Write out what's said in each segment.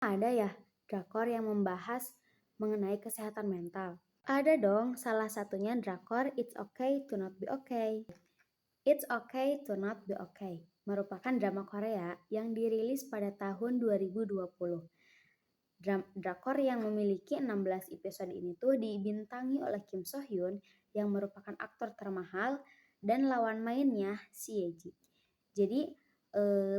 Ada ya, drakor yang membahas mengenai kesehatan mental. Ada dong, salah satunya drakor It's Okay to Not Be Okay. It's Okay to Not Be Okay merupakan drama Korea yang dirilis pada tahun 2020. Drakor yang memiliki 16 episode ini tuh dibintangi oleh Kim So Hyun yang merupakan aktor termahal dan lawan mainnya Si Ye Ji. Jadi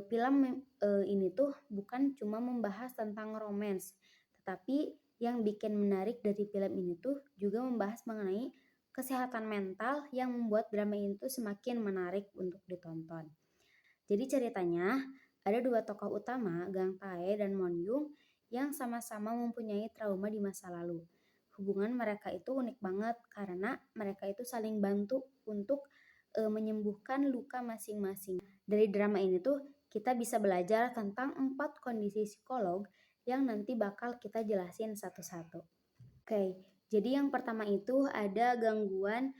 film ini tuh bukan cuma membahas tentang romance, tetapi yang bikin menarik dari film ini tuh juga membahas mengenai kesehatan mental yang membuat drama ini tuh semakin menarik untuk ditonton. Jadi ceritanya ada dua tokoh utama, Gang Tae dan Mon Yung, yang sama-sama mempunyai trauma di masa lalu. Hubungan mereka itu unik banget karena mereka itu saling bantu untuk menyembuhkan luka masing-masing. Dari drama ini tuh kita bisa belajar tentang 4 kondisi psikolog yang nanti bakal kita jelasin satu-satu. Oke, jadi yang pertama itu ada gangguan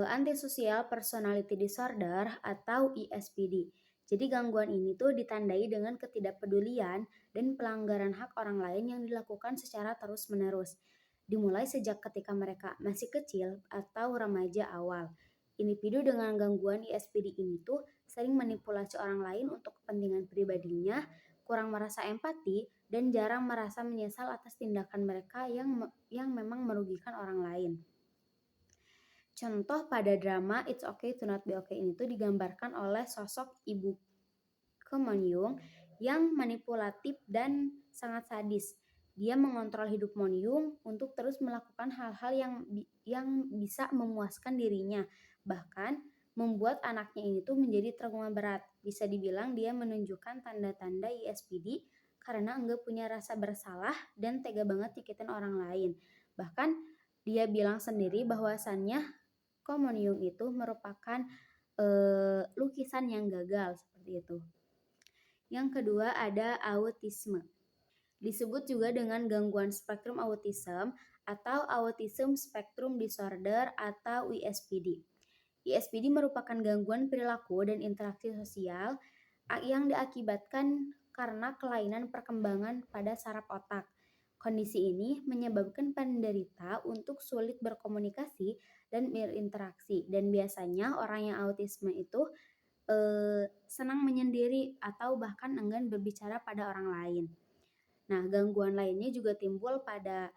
antisocial personality disorder atau ISPD. Jadi gangguan ini tuh ditandai dengan ketidakpedulian dan pelanggaran hak orang lain yang dilakukan secara terus-menerus. Dimulai sejak ketika mereka masih kecil atau remaja awal. Individu dengan gangguan ISPD ini tuh sering manipulasi orang lain untuk kepentingan pribadinya, kurang merasa empati, dan jarang merasa menyesal atas tindakan mereka yang memang merugikan orang lain. Contoh pada drama It's Okay to Not Be Okay ini tuh digambarkan oleh sosok ibu Mon Yung yang manipulatif dan sangat sadis. Dia mengontrol hidup Mon Yung untuk terus melakukan hal-hal yang bisa memuaskan dirinya, bahkan membuat anaknya ini tuh menjadi trauma berat. Bisa dibilang dia menunjukkan tanda-tanda ISPD karena enggak punya rasa bersalah dan tega banget nyakitin orang lain. Bahkan dia bilang sendiri bahwasannya Mon Yung itu merupakan lukisan yang gagal seperti itu. Yang kedua ada autisme. Disebut juga dengan gangguan spektrum autism atau autism spectrum disorder atau ISPD. ISPD merupakan gangguan perilaku dan interaksi sosial yang diakibatkan karena kelainan perkembangan pada saraf otak. Kondisi ini menyebabkan penderita untuk sulit berkomunikasi dan berinteraksi, dan biasanya orang yang autisme itu senang menyendiri atau bahkan enggan berbicara pada orang lain. Nah, gangguan lainnya juga timbul pada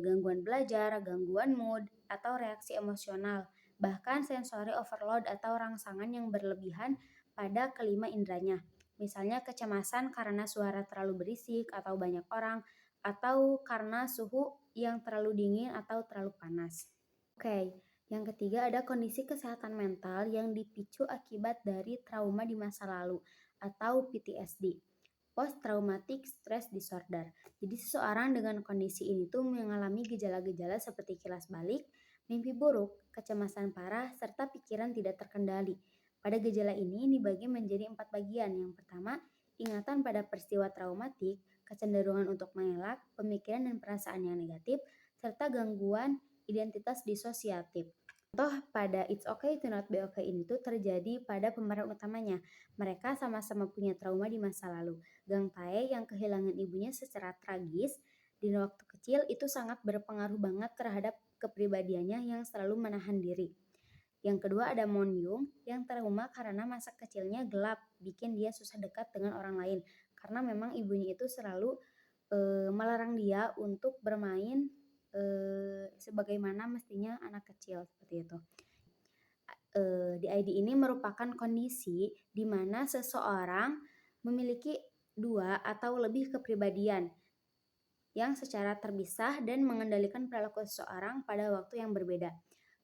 gangguan belajar, gangguan mood, atau reaksi emosional, bahkan sensory overload atau rangsangan yang berlebihan pada kelima indranya. Misalnya kecemasan karena suara terlalu berisik atau banyak orang, atau karena suhu yang terlalu dingin atau terlalu panas. Oke, yang ketiga ada kondisi kesehatan mental yang dipicu akibat dari trauma di masa lalu atau PTSD. Post Traumatic Stress Disorder. Jadi seseorang dengan kondisi ini tuh mengalami gejala-gejala seperti kilas balik, mimpi buruk, kecemasan parah, serta pikiran tidak terkendali. Pada gejala ini dibagi menjadi 4 bagian. Yang pertama, ingatan pada peristiwa traumatik, kecenderungan untuk mengelak, pemikiran dan perasaan yang negatif, serta gangguan identitas disosiatif. Contoh pada It's Okay to Not Be Okay ini tuh terjadi pada pemeran utamanya. Mereka sama-sama punya trauma di masa lalu. Gang Tae yang kehilangan ibunya secara tragis di waktu kecil itu sangat berpengaruh banget terhadap kepribadiannya yang selalu menahan diri. Yang kedua ada Mon Yung yang trauma karena masa kecilnya gelap, bikin dia susah dekat dengan orang lain. Karena memang ibunya itu selalu melarang dia untuk bermain sebagaimana mestinya anak kecil seperti itu. DID ini merupakan kondisi di mana seseorang memiliki 2 atau lebih kepribadian yang secara terpisah dan mengendalikan perilaku seseorang pada waktu yang berbeda.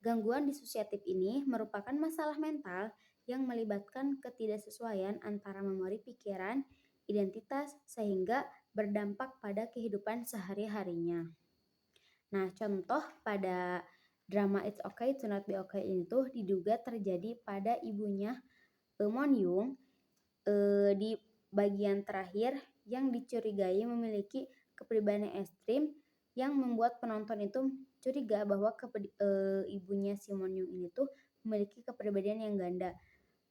Gangguan disosiatif ini merupakan masalah mental yang melibatkan ketidaksesuaian antara memori pikiran, identitas, sehingga berdampak pada kehidupan sehari-harinya. Nah, contoh pada drama It's Okay to Not Be Okay ini tuh diduga terjadi pada ibunya Mon Yung di bagian terakhir yang dicurigai memiliki kepribadian ekstrim yang membuat penonton itu curiga bahwa ibunya si Mon Yung ini tuh memiliki kepribadian yang ganda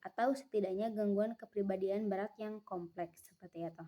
atau setidaknya gangguan kepribadian berat yang kompleks seperti itu.